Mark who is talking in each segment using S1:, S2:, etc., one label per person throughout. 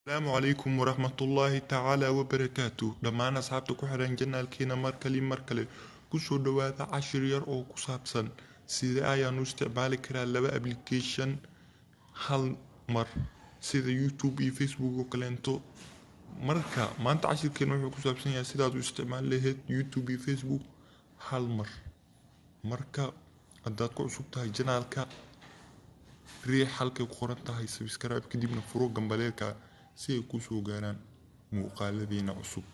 S1: السلام عليكم ورحمة الله تعالى وبركاته دمان أصحابتك وحرين جنة الكينا مركلي كسو دواذا 10 ير أو كسابسن سيدا آيانو استعمالي كرا لبا ابليكيشن هل مر سيدا يوتيوب اي فيسبوك وكالنتو مركا ما انت 10 كينا وحو كسابسن يا سيدا دو استعمال لهيد يوتيوب اي فيسبوك هل مر مركا أداتكو عصوبتها جنالكا ريح حلقة وقرنتها هاي سبسكرايب كديبنا فروق جنباليلكا si ay ku soo gaaraan muuqaaladiina cusub.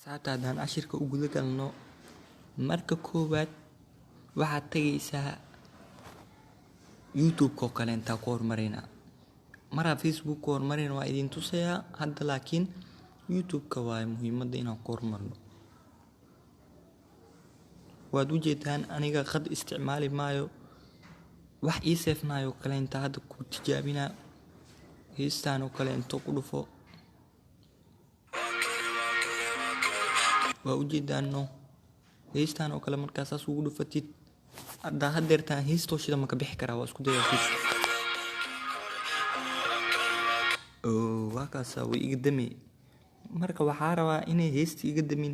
S2: Sababta haddaan cashirka u guda galno marka koowaad waxaad tagaysaa youtube-ka oo kale intaa ku horumarina maraa facebook ku horumarina waa idin tusayaa hadda laakiin youtube-ka waa muhiimadda inaan ku horumarno waad u jeedaan aniga qad isticmaali maayo wax ii seefnaayo kale intaa hadda ku tijaabinaa heestaan oo kale inta ku dhufo waa u jeedaano heestaan oo kale markaa saas ugu dhufatid haddaa hadeertaan heestooshida maka bixi karaa waa isku dayaa waa kaasa way iga dami marka waxaa rabaa inay heesta iga damin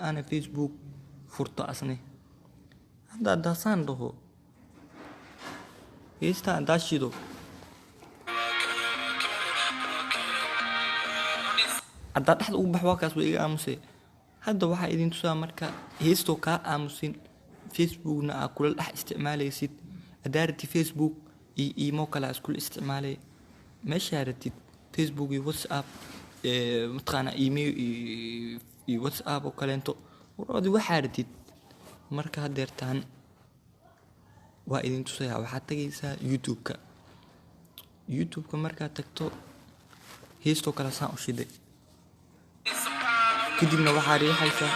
S2: aana facebook furto asne hadda daasaan dhaho heestaan daashido haddaa dhexda ugu bax waa kaas way iga aamusay hadda waxaa idin tusaa marka heestoo kaa aamusin facebookna aa kula dhex isticmaalaysid haddaa ratid facebook iyo imo kale iskula isticmaalay meeshaa ratid facebook iyo whatsapp mataqaana email iyo whatsapp oo kaleento waradi waxaa ratid marka hadeertaan waa idin tusayaa waxaad tagaysaa youtube-ka markaad tagto heestoo kale saan u shiday kadibna waxaa riixaysaa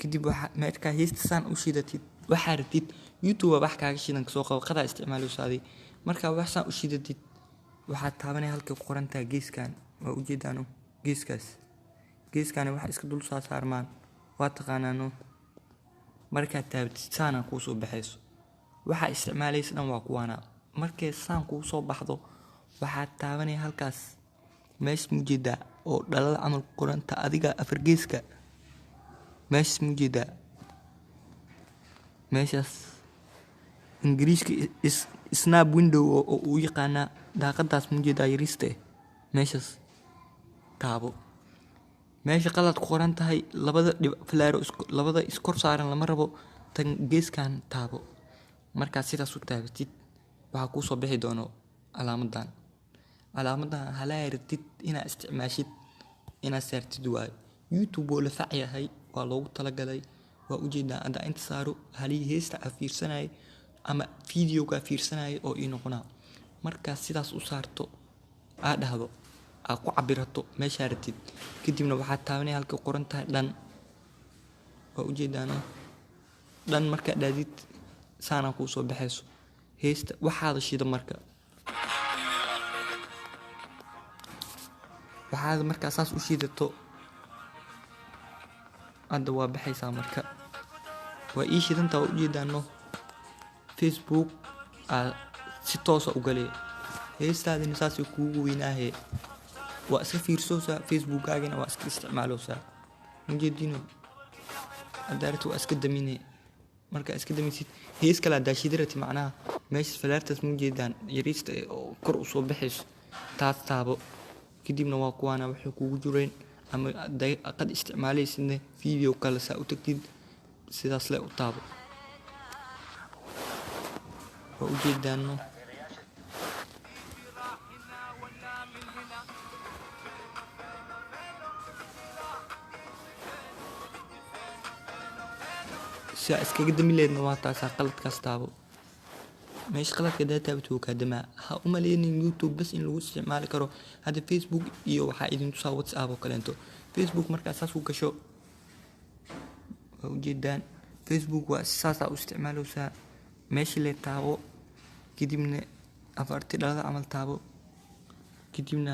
S2: kadib markaa heesta saan u shidatid waxaa ratid youtube wax kaaga shidan kasoo qabo qadaa isticmaalaysaadii markaa wax saan u shidatid waxaad taabanay halka ku qorantaa geeskan waa ujeedaano geeskaani waxa iska dul saarmaan waa taqaanaano markaad taabatid saana kuu soo baxayso waxaa isticmaalaysa dhan waa kuwaana markay saan kuu soo baxdo waxaad taabanay halkaas meesha mujeedaa oo dhalada camal ku qoranta adiga afar geeska meeshaas mujeedaa meeshaas ingiriiska snap window oo uu yaqaanaa daaqadaas mujeedaa yariste meeshaas taabo meesha qalad ku qoran tahay labada falaaro labada iskor saaran lama rabo tan geeskan taabo markaa sidaas u taabatid waxaa kuu soo bixi doono calaamadan halaa ratid inaad isticmaashid inaad saartid waayo youtube oo la fac yahay waa loogu talagalay waa ujeedaa haddaa inta saaro halii heesta aa fiirsanayay ama videoga fiirsanayay oo ii noqonaa markaa sidaas u saarto aa dhahdo aa ku cabirato meeshaa ratid kadibna waxaad taabanay halka qoran tahay dhan waa ujeedaano dhan markaa dhaadid saanaa kuu soo baxayso heesta waxaada shida marka waxaad markaa saas u shidato hadda waa baxaysaa marka waa ii shidantaa waa ujeedaano facebook aa si toosa u galay heestaadina saasay kuugu weynaahe waa iska fiirsoosaa facebookaagina waa iska isticmaaloosaa mujeedino haddaarta waa iska damine markaa iska damisid hees kale haddaa shidarati macnaha meeshas falaartaas mujeedaan yariista oo kor usoo baxayso taas taabo kadibna waa kuwaana waxay kugu jireen ama qad isticmaalaysidna video kale saa u tagtid sidaas le u taabo waa ujeedaano si aa iskaga dami leedna waa taasaa qaladkaas taabo meesha qaladka daa taabato wuu kaa damaa ha u maleynin youtube bas in lagu isticmaali karo hadda facebook iyo waxaa idin tusaa whatsapp oo kaleento facebook markaa saas u gasho waa ujeedaan facebook waa saasaa u isticmaaleysaa meesha le taabo kadibna afarti dhalada camal taabo kadibna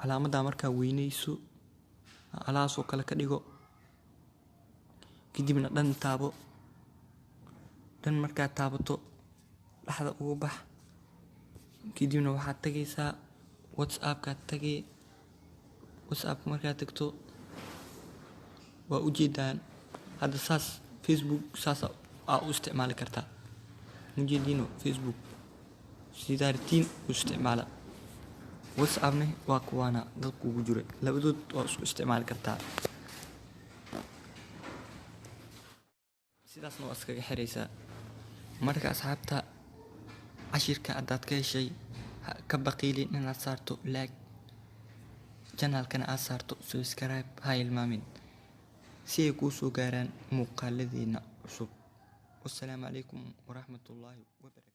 S2: calaamadaa markaa weynayso alahaasoo kale ka dhigo kadibna dhan taabo dhan markaad taabato dhaxda ugu bax kadibna waxaad tagaysaa whatsappkaad tagay whatsapp markaad tagto waa ujeedaan hadda saas facebook saas aa u isticmaali kartaa ujeediino facebook sidaa ratiin u isticmaala whatsappne waa kuwaana dadku ugu jira labadood waa isku isticmaali kartaa sidaasna waa iskaga xiraysaa marka asxaabta cashirka haddaad ka heshay ka baqiilin inaad saarto like channelkana aad saarto subscribe ha ilmaamin si ay kuu soo gaaraan muuqaaladeena cusub. Wassalaamu calaykum waraxmatullaahi wabarakaatuh.